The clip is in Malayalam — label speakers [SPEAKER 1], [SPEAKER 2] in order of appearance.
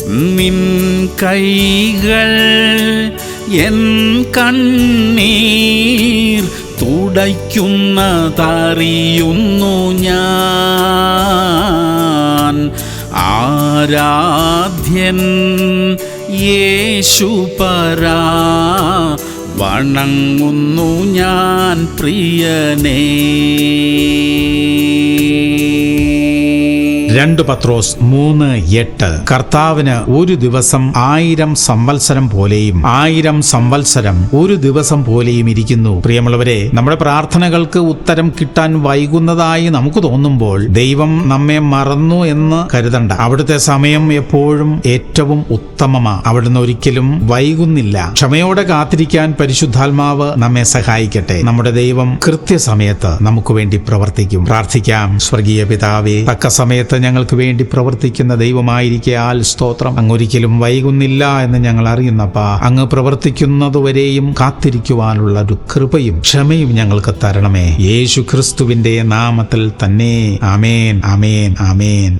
[SPEAKER 1] നിൻ കൈകൾ എൻ കണ്ണീർ തുടയ്ക്കുന്നതറിയുന്നു ഞാൻ. ആരാധ്യൻ യേശുപരാ, വണങ്ങുന്നു ഞാൻ പ്രിയനേ.
[SPEAKER 2] 2 പത്രോസ് 3:8. കർത്താവിന് ഒരു ദിവസം 1000 സംവത്സരം പോലെയും 1000 സംവത്സരം ഒരു ദിവസം പോലെയും ഇരിക്കുന്നു. പ്രിയമുള്ളവരെ, നമ്മുടെ പ്രാർത്ഥനകൾക്ക് ഉത്തരം കിട്ടാൻ വൈകുന്നതായി നമുക്ക് തോന്നുമ്പോൾ ദൈവം നമ്മെ മറന്നു എന്ന് കരുതണ്ട. അവിടുത്തെ സമയം എപ്പോഴും ഏറ്റവും ഉത്തമമാണ്. അവിടുന്ന് ഒരിക്കലും വൈകുന്നില്ല. ക്ഷമയോടെ കാത്തിരിക്കാൻ പരിശുദ്ധാത്മാവ് നമ്മെ സഹായിക്കട്ടെ. നമ്മുടെ ദൈവം കൃത്യസമയത്ത് നമുക്ക് വേണ്ടി പ്രവർത്തിക്കും. പ്രാർത്ഥിക്കാം. സ്വർഗീയ പിതാവേ, തക്ക സമയത്ത് ഞങ്ങൾക്ക് വേണ്ടി പ്രവർത്തിക്കുന്ന ദൈവമായിരിക്കയാൽ സ്തോത്രം. അങ്ങ് ഒരിക്കലും വൈകുന്നില്ല എന്ന് ഞങ്ങൾ അറിയുന്നപ്പാ. അങ്ങ് പ്രവർത്തിക്കുന്നതുവരെയും കാത്തിരിക്കുവാനുള്ള ഒരു കൃപയും ക്ഷമയും ഞങ്ങൾക്ക് തരണമേ. യേശു ക്രിസ്തുവിന്റെ നാമത്തിൽ തന്നെ. ആമേൻ, ആമേൻ, ആമേൻ.